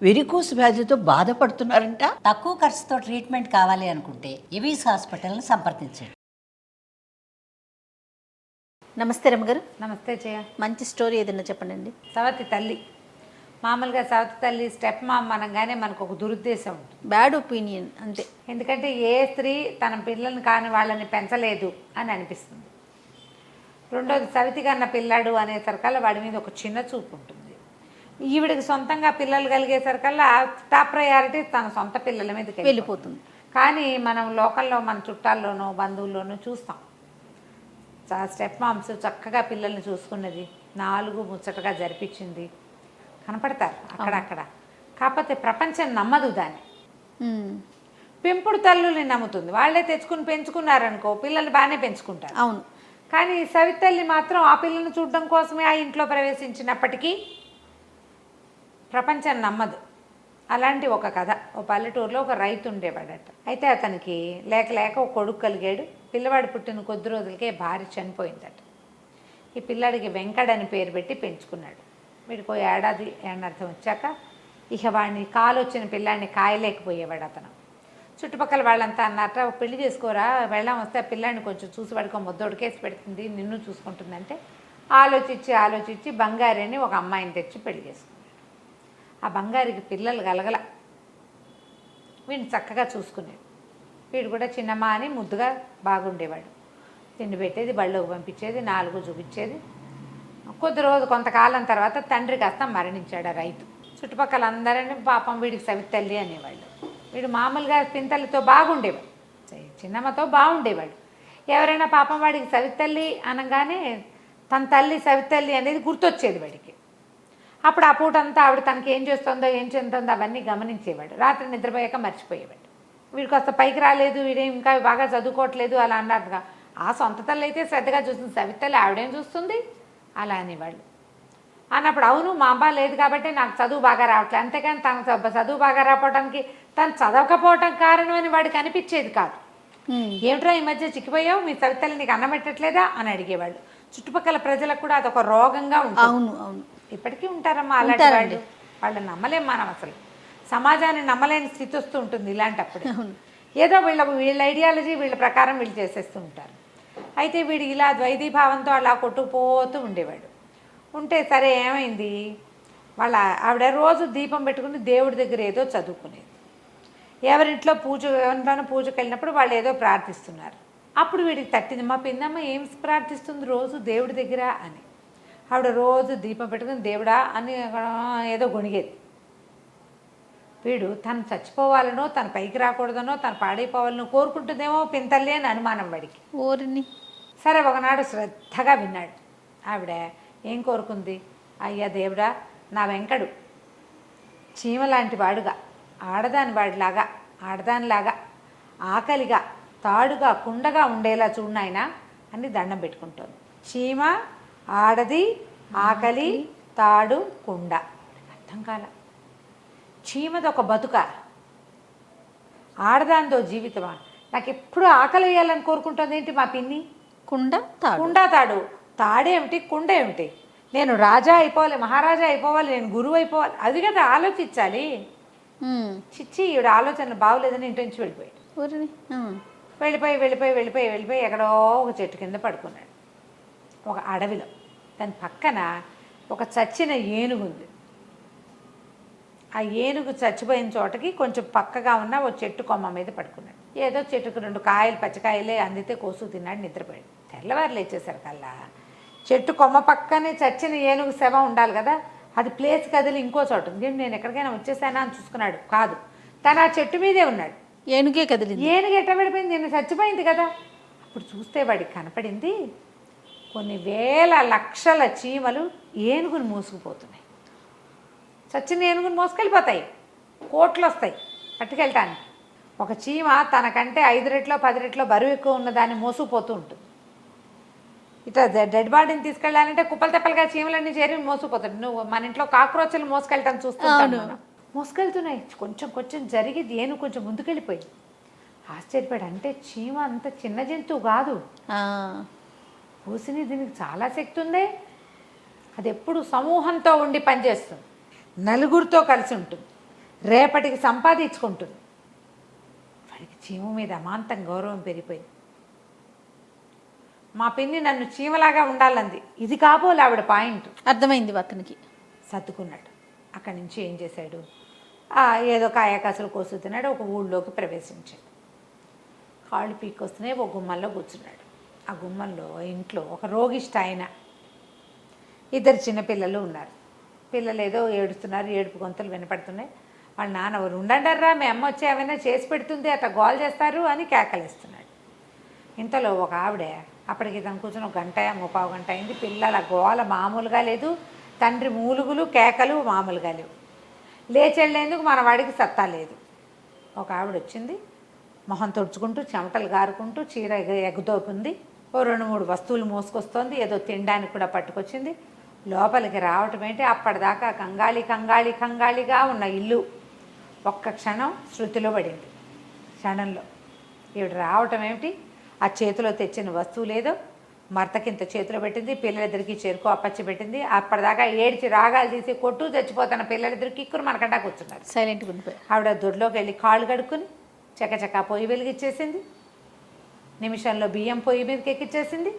Varicose వ్యాధితో బాధపడుతున్నారంట. తక్కువ ఖర్చుతో ట్రీట్మెంట్ కావాలి అనుకుంటే ఎవిస్ హాస్పిటల్ని సంప్రదించండి. నమస్తే రమ్మగారు. నమస్తే జయ. మంచి స్టోరీ ఏదైనా చెప్పండి. సవతి తల్లి, మామూలుగా సవతి తల్లి స్టెప్ మామ్ అనగానే మనకు ఒక దురుద్దేశం ఉంటుంది, బ్యాడ్ ఒపీనియన్ అంతే. ఎందుకంటే ఏ స్త్రీ తన పిల్లల్ని కాని వాళ్ళని పెంచలేదు అని అనిపిస్తుంది. రెండోది సవితి కన్న పిల్లాడు అనేసరికల్లా వాడి మీద ఒక చిన్న చూపు ఉంటుంది. ఈవిడికి సొంతంగా పిల్లలు కలిగేసరికల్లా టాప్ ప్రయారిటీ తన సొంత పిల్లల మీదకి వెళ్ళిపోతుంది. కానీ మనం లోకల్లో మన చుట్టాల్లోనూ బంధువుల్లోనూ చూస్తాం, స్టెప్ మామ్స్ చక్కగా పిల్లల్ని చూసుకున్నది, 4 ముచ్చటగా జరిపించింది, కనపడతారు అక్కడక్కడ. కాకపోతే ప్రపంచం నమ్మదు దాన్ని. పెంపుడు తల్లుల్ని నమ్ముతుంది. వాళ్ళే తెచ్చుకుని పెంచుకున్నారనుకో పిల్లల్ని బాగానే పెంచుకుంటారు. అవును. కానీ సవితి తల్లి మాత్రం ఆ పిల్లల్ని చూడడం కోసమే ఆ ఇంట్లో ప్రవేశించినప్పటికీ ప్రపంచం నమ్మదు. అలాంటి ఒక కథ. ఓ పల్లెటూరులో ఒక రైతు ఉండేవాడట. అయితే అతనికి లేక లేక ఒక కొడుకు కలిగాడు. పిల్లవాడు పుట్టిన కొద్ది రోజులకే భార్య చనిపోయిందట. ఈ పిల్లాడికి వెంకడని పేరు పెట్టి పెంచుకున్నాడు. వీడికి ఏడాది అర్థం వచ్చాక ఇక వాడిని కాలు వచ్చిన పిల్లాడిని కాయలేకపోయేవాడు అతను. చుట్టుపక్కల వాళ్ళంతా అన్నట్ట, పెళ్లి చేసుకోరా, వెళ్ళాం వస్తే ఆ పిల్లాడిని కొంచెం చూసి పడుకో, ముద్దోడికేసి పెడుతుంది, నిన్ను చూసుకుంటుందంటే ఆలోచించి బంగారి అని ఒక అమ్మాయిని తెచ్చి పెళ్లి చేసుకున్నాడు. ఆ బంగారికి పిల్లలు కలగల. వీడిని చక్కగా చూసుకునేది. వీడు కూడా చిన్నమ్మ అని ముద్దుగా బాగుండేవాడు. తిండి పెట్టేది, బళ్ళోకి పంపించేది, 4 చూపించేది. కొంతకాలం తర్వాత తండ్రి కాస్త మరణించాడు ఆ రైతు. చుట్టుపక్కల అందరినీ పాపం వీడికి సవితి తల్లి అనేవాళ్ళు. వీడు మామూలుగా పింతలతో బాగుండేవాడు, చిన్నమ్మతో బాగుండేవాడు. ఎవరైనా పాపం వాడికి సవితి తల్లి అనగానే తన తల్లి సవితి తల్లి అనేది గుర్తొచ్చేది వాడికి. అప్పుడు ఆ పూటంతా ఆవిడ తనకి ఏం చేస్తుందో అవన్నీ గమనించేవాడు. రాత్రి నిద్రపోయాక మర్చిపోయేవాడు. వీడికి వస్తే పైకి రాలేదు, వీడే ఇంకా బాగా చదువుకోవట్లేదు అలా అన్నట్టుగా. ఆ సొంత తల్లి అయితే శ్రద్ధగా చూస్తుంది, సవితి తల్లి ఆవిడేం చూస్తుంది అలా అనేవాళ్ళు. అన్నప్పుడు అవును మా అమ్మ లేదు కాబట్టి నాకు చదువు బాగా రావట్లేదు, అంతేకాని తన చదువు బాగా రావడానికి తను చదవకపోవటం కారణం అని వాడికి అనిపించేది కాదు. ఏమిట్రా ఈ మధ్య చిక్కిపోయావు, మీ సవితి తల్లి నీకు అన్నం పెట్టట్లేదా అని అడిగేవాళ్ళు. చుట్టుపక్కల ప్రజలకు కూడా అదొక రోగంగా ఉంటుంది. అవును అవును, ఇప్పటికీ ఉంటారమ్మా అలాంటి వాళ్ళు. వాళ్ళని నమ్మలేం మనం, అసలు సమాజాన్ని నమ్మలేని స్థితి వస్తూ ఉంటుంది ఇలాంటప్పుడు. ఏదో వీళ్ళ ఐడియాలజీ వీళ్ళ ప్రకారం వీళ్ళు చేసేస్తూ ఉంటారు. అయితే వీడు ఇలా ద్వైతీభావంతో అలా కొట్టుకుపోతూ ఉండేవాడు. ఉంటే సరే ఏమైంది, వాళ్ళ ఆవిడ రోజు దీపం పెట్టుకుని దేవుడి దగ్గర ఏదో చదువుకునేది. ఎవరింట్లోనూ పూజకి వెళ్ళినప్పుడు వాళ్ళు ఏదో ప్రార్థిస్తున్నారు. అప్పుడు వీడికి తట్టింది, మా పిన్నమ్మ ఏం ప్రార్థిస్తుంది రోజు దేవుడి దగ్గర అని. ఆవిడ రోజు దీపం పెట్టుకుని దేవుడా అని ఏదో గొణిగేది. వీడు తను చచ్చిపోవాలనో, తను పైకి రాకూడదనో, తను పాడైపోవాలనో కోరుకుంటుందేమో పింతల్లి అని అనుమానం వాడికి. ఓరిని. సరే ఒకనాడు శ్రద్ధగా విన్నాడు. ఆవిడ ఏం కోరుకుంది, అయ్యా దేవుడా, నా వెంకడు చీమలాంటి వాడుగా, ఆడదానిలాగా ఆకలిగా, తాడుగా, కుండగా ఉండేలా చూడనాయనా అని దండం పెట్టుకుంటుంది. చీమ, ఆడది, ఆకలి, తాడు, కుండ. అర్థం కాల. చీమది ఒక బతుక, ఆడదాంతో జీవితమా? నాకు ఎప్పుడు ఆకలి వేయాలని కోరుకుంటుంది ఏంటి మా పిన్ని? కుండ తాడు. తాడేమిటి, కుండ ఏమిటి? నేను రాజా అయిపోవాలి, మహారాజా అయిపోవాలి, నేను గురువు అయిపోవాలి, అది కదా ఆలోచించాలి. చిచ్చి ఈవిడ ఆలోచనలు బాగోలేదని ఇంటి నుంచి వెళ్ళిపోయాడు. వెళ్ళిపోయి ఎక్కడో ఒక చెట్టు కింద పడుకున్నాడు, ఒక అడవిలో. దాని పక్కన ఒక చచ్చిన ఏనుగు ఉంది. ఆ ఏనుగు చచ్చిపోయిన చోటకి కొంచెం పక్కగా ఉన్న ఒక చెట్టు కొమ్మ మీద పడుకున్నాడు. ఏదో చెట్టుకు 2 కాయలు, పచ్చికాయలే అందితే కోసు తిన్నాడు, నిద్రపోయాడు. తెల్లవారు లేచేసరికల్లా చెట్టు కొమ్మ పక్కనే చచ్చిన ఏనుగు శవం ఉండాలి కదా, అది ప్లేస్ కదిలి ఇంకో చోటు ఉంది. నేను ఎక్కడికైనా వచ్చేసానా అని చూసుకున్నాడు. కాదు, తను ఆ చెట్టు మీదే ఉన్నాడు. ఏనుగే కదిలింది. ఏనుగు ఎట్ట పడిపోయింది, నేను చచ్చిపోయింది కదా. అప్పుడు చూస్తే వాడికి కనపడింది, కొన్ని వేల లక్షల చీమలు ఏనుగుని మోసుకుపోతున్నాయి. చచ్చిన ఏనుగుని మోసుకెళ్ళిపోతాయి, కోట్లు వస్తాయి పట్టుకెళ్ళటానికి. ఒక చీమ తనకంటే 5 రెట్లో 10 రెట్లో బరువు ఎక్కువ ఉన్నదాన్ని మోసుకుపోతూ ఉంటుంది. ఇట్లా డెడ్ బాడీని తీసుకెళ్ళాలంటే కుప్పలు తెప్పలుగా చీమలన్నీ చేరి మోసుకుపోతాడు. నువ్వు మన ఇంట్లో కాక్రోచ్లు మోసుకెళ్ళటం చూస్తున్నాను. మోసుకెళ్తున్నాయి. కొంచెం జరిగి ఏనుగు కొంచెం ముందుకెళ్ళిపోయింది. ఆశ్చర్యపడి, అంటే చీమ అంత చిన్న జంతువు కాదు, పూసిని దీనికి చాలా శక్తి ఉందే. అది ఎప్పుడు సమూహంతో ఉండి పనిచేస్తుంది, నలుగురితో కలిసి ఉంటుంది. రేపటికి సంపాదించుకుంటుంది. వాడికి చీమ మీద అమాంతం గౌరవం పెరిగిపోయింది. మా పిన్ని నన్ను చీమలాగా ఉండాలంది. ఇది కాబోలు ఆవిడ పాయింట్. అర్థమైంది అతనికి. సర్దుకున్నాడు. అక్కడి నుంచి ఏం చేశాడు, ఏదో కాయకాసులు కోసుతున్నాడు. ఒక ఊళ్ళోకి ప్రవేశించాడు. కాళ్ళు పీక్కొస్తున్నాయి. ఒక గుమ్మంలో కూర్చున్నాడు. ఆ గుమ్మంలో ఇంట్లో ఒక రోగిష్ట ఆయన, 2 చిన్నపిల్లలు ఉన్నారు. పిల్లలు ఏదో ఏడుస్తున్నారు. ఏడుపు గొంతులు వినపడుతున్నాయి. వాళ్ళ నాన్న ఎవరు ఉండండర్రా, మీ అమ్మ వచ్చి ఏమైనా చేసి పెడుతుంది, అట్లా గోల్ చేస్తారు అని కేకలేస్తున్నాడు. ఇంతలో ఒక ఆవిడ, అప్పటికి తను కూర్చొని 1 గంట 3/4 గంట అయింది. పిల్లల గోల మామూలుగా లేదు. తండ్రి మూలుగులు కేకలు మామూలుగా లేవు. లేచెళ్ళేందుకు మన వాడికి సత్తా లేదు. ఒక ఆవిడ వచ్చింది. మొహం తుడుచుకుంటూ చెమటలు గారుకుంటూ చీర ఎగుదోపుంది. ఓ 2-3 వస్తువులు మోసుకొస్తోంది. ఏదో తినడానికి కూడా పట్టుకొచ్చింది. లోపలికి రావటం ఏంటి, అప్పటిదాకా కంగాళిగా ఉన్న ఇల్లు ఒక్క క్షణం శృతిలో పడింది. క్షణంలో ఈవిడ రావటం ఏమిటి, ఆ చేతిలో తెచ్చిన వస్తువు లేదో మర్తకింత చేతిలో పెట్టింది. పిల్లలిద్దరికి చెరుకు అప్పచ్చి పెట్టింది. అప్పటిదాకా ఏడ్చి రాగాలు తీసి కొట్టు చచ్చిపోతున్న పిల్లలిద్దరికి కిక్కురు మనకంటా కూర్చున్నారు. సైలెంట్గా ఉండిపోయి ఆవిడ దొడ్లోకి వెళ్ళి కాళ్ళు కడుక్కుని చకచకా పొయ్యి వెలిగిచ్చేసింది. నిమిషంలో బియ్యం పొయ్యి మీదకి ఎక్కిచ్చేసింది.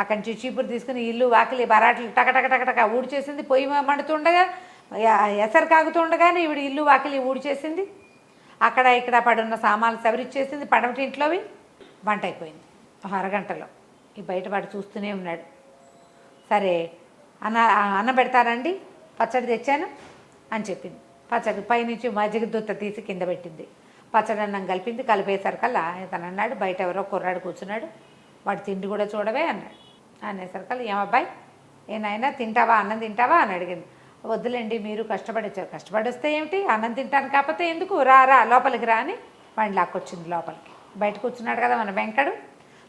అక్కడి నుంచి చీపురు తీసుకుని ఇల్లు వాకిలి బరాట్లు టకటక ఊడ్చేసింది. పొయ్యి మండుతుండగా ఎసరు కాగుతుండగానే ఈవిడ ఇల్లు వాకిలి ఊడ్చేసింది. అక్కడ ఇక్కడ పడున్న సామాన్లు సవరిచ్చేసింది. పడమటి ఇంట్లోవి వంట అయిపోయింది. 1 అరగంటలో ఈ బయటవాడు చూస్తూనే ఉన్నాడు. సరే అన్నం పెడతారండి, పచ్చడి తెచ్చాను అని చెప్పింది. పచ్చడి పైనుంచి మజ్జిగ దుత్త తీసి కింద పెట్టింది. పచ్చడి అన్నం కలిపింది. కలిపేసరికల్లా తను అన్నాడు, బయట ఎవరో కుర్రాడు కూర్చున్నాడు, వాడు తిండి కూడా చూడవే అన్నాడు. అనేసరికల్లా ఏమబ్బాయి ఏనాయనా తింటావా, అన్నం తింటావా అని అడిగింది. వద్దులేండి, మీరు కష్టపడొచ్చారు. కష్టపడి వస్తే ఏమిటి, అన్నం తింటాను కాకపోతే ఎందుకు, రా లోపలికి రా అని వాడిని లాక్కొచ్చింది లోపలికి. బయట కూర్చున్నాడు కదా మన వెంకడు.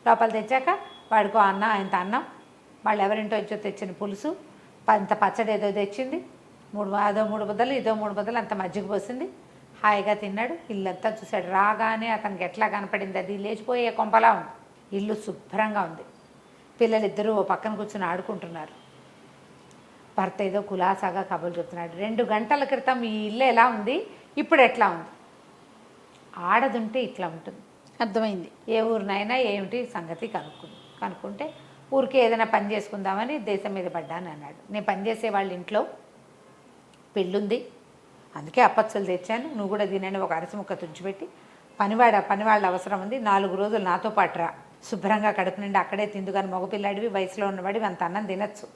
లోపల తెచ్చాక వాడికో ఇంత అన్నం, వాళ్ళు ఎవరింటో ఇచ్చో తెచ్చిన పులుసు, అంత పచ్చడి ఏదో తెచ్చింది. 3 ముద్దలు ఇదో 3 ముద్దలు అంత మజ్జిగ పోసింది. హాయిగా తిన్నాడు. ఇల్లంతా చూశాడు. రాగానే అతనికి ఎట్లా కనపడింది, అది లేచిపోయే కొంపలా ఉంది. ఇల్లు శుభ్రంగా ఉంది. పిల్లలిద్దరూ ఓ పక్కన కూర్చొని ఆడుకుంటున్నారు. భర్త ఏదో కులాసాగా కబుర్లు చెప్తున్నాడు. 2 గంటల క్రితం ఈ ఇల్లు ఎలా ఉంది, ఇప్పుడు ఎట్లా ఉంది. ఆడదుంటే ఇట్లా ఉంటుంది. అర్థమైంది. ఏ ఊరినైనా ఏమిటి సంగతి కనుక్కుంటే ఊరికే ఏదైనా పని చేసుకుందామని దేశం మీద పడ్డాను అన్నాడు. నేను పనిచేసే వాళ్ళ ఇంట్లో పెళ్ళుంది, అందుకే అప్పచ్చులు తెచ్చాను, నువ్వు కూడా తినని ఒక అరసి ముక్క తుంచిపెట్టి, పనివాళ్ళ అవసరం ఉంది, 4 రోజులు నాతో పాటు రా, శుభ్రంగా కడుపు నుండి అక్కడే తిందు. కానీ మగపిల్లాడివి, వయసులో ఉన్నవాడివి అంత అన్నం తినచ్చు.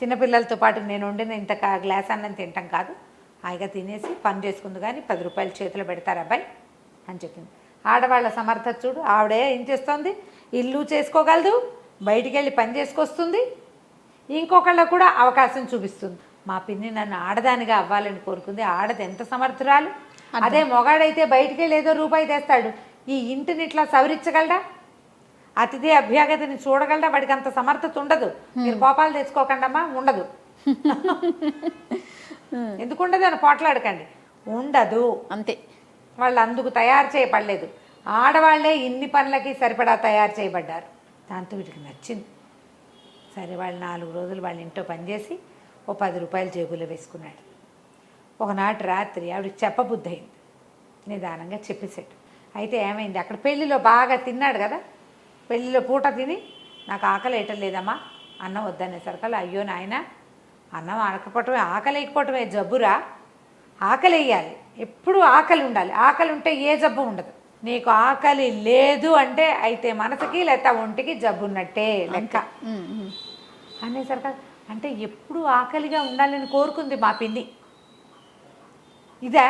చిన్నపిల్లలతో పాటు నేను వండిన ఇంత గ్లాస్ అన్నం తింటాం కాదు, హాయిగా తినేసి పని చేసుకుంది. కానీ 10 రూపాయలు చేతిలో పెడతారు అబ్బాయి అని చెప్పింది. ఆడవాళ్ళ సమర్థత చూడు. ఆవిడే ఏం చేస్తోంది, ఇల్లు చేసుకోగలదు, బయటికి వెళ్ళి పని చేసుకొస్తుంది, ఇంకొకళ్ళకు కూడా అవకాశం చూపిస్తుంది. మా పిన్ని నన్ను ఆడదానిగా అవ్వాలని కోరుకుంది. ఆడది ఎంత సమర్థురాలు. అదే మొగాడైతే బయటికి వెళ్ళి ఏదో రూపాయి తెస్తాడు, ఈ ఇంటిని ఇట్లా సవరించగలడా, అతిథి అభ్యాగతిని చూడగలడా, వాడికి అంత సమర్థత ఉండదు. మీరు కోపాలు తెచ్చుకోకండమ్మా, ఉండదు. ఎందుకు ఉండదు అని పోట్లాడకండి, ఉండదు అంతే. వాళ్ళు అందుకు తయారు చేయబడలేదు. ఆడవాళ్లే ఇన్ని పనులకి సరిపడా తయారు చేయబడ్డారు. దాంతో వీటికి నచ్చింది. సరే వాళ్ళు 4 రోజులు వాళ్ళ ఇంట్లో పనిచేసి ఓ 10 రూపాయలు జేబులో వేసుకున్నాడు. ఒకనాటి రాత్రి ఆవిడకి చెప్పబుద్ధి అయింది. నిదానంగా చెప్పేసాడు. అయితే ఏమైంది, అక్కడ పెళ్ళిలో బాగా తిన్నాడు కదా, పెళ్ళిలో పూట తిని నాకు ఆకలి వేయటం లేదమ్మా, అన్నం వద్దనేసరికల్లా, అయ్యో నాయన అన్నం ఆకపోవటమే, ఆకలి వేయకపోవటమే జబ్బురా, ఆకలి వేయాలి, ఎప్పుడూ ఆకలి ఉండాలి, ఆకలి ఉంటే ఏ జబ్బు ఉండదు. నీకు ఆకలి లేదు అంటే అయితే మనసుకి లేకపోతే ఒంటికి జబ్బు ఉన్నట్టే లెక్క అనేసరికి, అంటే ఎప్పుడు ఆకలిగా ఉండాలని కోరుకుంది మా పిన్ని. ఇదా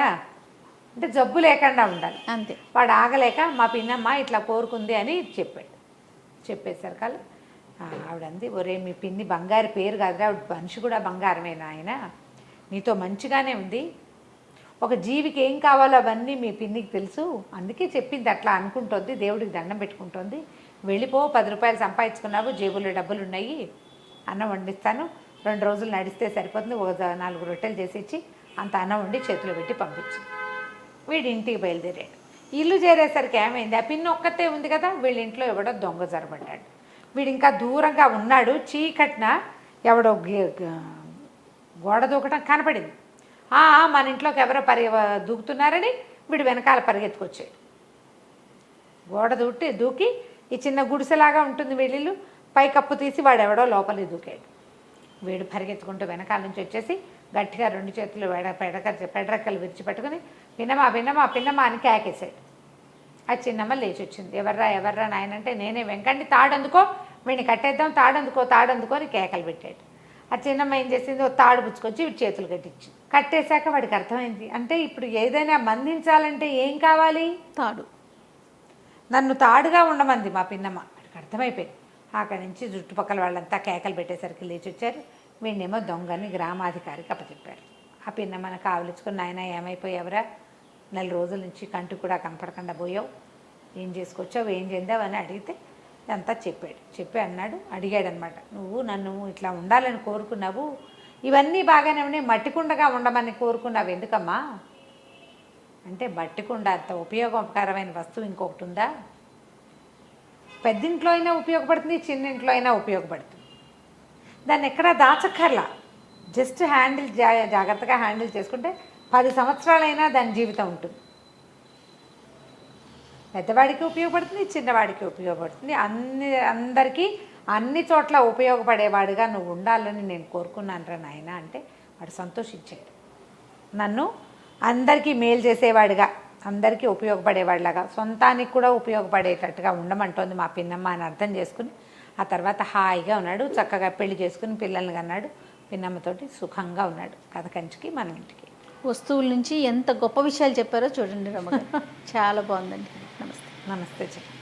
అంటే జబ్బు లేకుండా ఉండాలి అంతే. వాడు ఆగలేక మా పిన్నమ్మ ఇట్లా కోరుకుంది అని చెప్పాడు. చెప్పేసరికల్లా ఆవిడంది, ఒరే మీ పిన్ని బంగారు పేరు కాదురా, ఆవిడ మనిషి కూడా బంగారమేనా, ఆయన నీతో మంచిగానే ఉంది, ఒక జీవికి ఏం కావాలో అవన్నీ మీ పిన్నికి తెలుసు, అందుకే చెప్పింది, అట్లా అనుకుంటోంది, దేవుడికి దండం పెట్టుకుంటోంది, వెళ్ళిపో, 10 రూపాయలు సంపాదించుకున్నావు, జేబులో డబ్బులు ఉన్నాయి, అన్నం వండిస్తాను, 2 రోజులు నడిస్తే సరిపోతుంది, ఒక 4 రొట్టెలు చేసి ఇచ్చి అంత అన్నం వండి చేతిలో పెట్టి పంపించి వీడి ఇంటికి బయలుదేరాడు. ఇల్లు చేరేసరికి ఏమైంది, ఆ పిన్ని ఒక్కతే ఉంది కదా, వీళ్ళ ఇంట్లో ఎవడో దొంగ జరబడ్డాడు. వీడు ఇంకా దూరంగా ఉన్నాడు. చీకట్న ఎవడో గోడ దూకటం కనపడింది. మన ఇంట్లోకి ఎవరో దూకుతున్నారని వీడు వెనకాల పరిగెత్తుకొచ్చాడు. గోడ దూకి ఈ చిన్న గుడిసెలాగా ఉంటుంది వీళ్ళు పై కప్పు తీసి వాడు ఎవడో లోపలికి దూకాడు. వీడు పరిగెత్తుకుంటూ వెనకాల నుంచి వచ్చేసి గట్టిగా 2 చేతులు పెడరెక్కలు విరిచిపెట్టుకుని పిన్నమా అని కేకేశాడు. ఆ చిన్నమ్మ లేచి వచ్చింది. ఎవర్రా నాయనంటే నేనే. వెంకండి తాడందుకో, వీడిని కట్టేద్దాం, తాడందుకో అని కేకలు పెట్టాడు. ఆ చిన్నమ్మ ఏం చేసింది, ఓ తాడు పుచ్చుకొచ్చి వీడి చేతులు కట్టించి కట్టేశాక వాడికి అర్థమైంది, అంటే ఇప్పుడు ఏదైనా బంధించాలంటే ఏం కావాలి? తాడు. నన్ను తాడుగా ఉండమంది మా పిన్నమ్మ. వాడికి అర్థమైపోయింది. అక్కడి నుంచి చుట్టుపక్కల వాళ్ళంతా కేకలు పెట్టేసరికి లేచి వచ్చారు. వీడినేమో దొంగని గ్రామాధికారికి అప్పచెప్పారు. ఆ పిన్నమ్మను కావలించుకుని, నాయన ఏమైపోయావురా, 4 రోజుల నుంచి కంటి కూడా కనపడకుండా పోయావు, ఏం చేసుకొచ్చావు, ఏం చెందావు అని అడిగితే అంతా చెప్పి అడిగాడనమాట, నువ్వు నన్ను ఇట్లా ఉండాలని కోరుకున్నావు, ఇవన్నీ బాగానే ఉన్నాయి, మట్టికుండగా ఉండమని కోరుకున్నావు ఎందుకమ్మా అంటే, మట్టికుండ అంత ఉపయోగకరమైన వస్తువు ఇంకొకటి ఉందా? పెద్దింట్లో అయినా ఉపయోగపడుతుంది, చిన్నింట్లో అయినా ఉపయోగపడుతుంది. దాన్ని ఎక్కడా దాచక్కర్లా, జస్ట్ జాగ్రత్తగా హ్యాండిల్ చేసుకుంటే 10 సంవత్సరాలైనా దాని జీవితం ఉంటుంది. పెద్దవాడికి ఉపయోగపడుతుంది, చిన్నవాడికి ఉపయోగపడుతుంది, అందరికీ అన్ని చోట్ల ఉపయోగపడేవాడిగా నువ్వు ఉండాలని నేను కోరుకున్నాను రా నాయన అంటే వాడు సంతోషించాడు. నన్ను అందరికీ మేలు చేసేవాడిగా, అందరికీ ఉపయోగపడేవాడిలాగా, సొంతానికి కూడా ఉపయోగపడేటట్టుగా ఉండమంటోంది మా పిన్నమ్మ అని అర్థం చేసుకుని ఆ తర్వాత హాయిగా ఉన్నాడు. చక్కగా పెళ్లి చేసుకుని పిల్లల్ని కన్నాడు. పిన్నమ్మతోటి సుఖంగా ఉన్నాడు. కథ కంచికి మన ఇంటికి. వస్తువుల నుంచి ఎంత గొప్ప విషయాలు చెప్పారో చూడండి రమ్మగారు. చాలా బాగుందండి. నమస్తే. నమస్తే చెప్పు.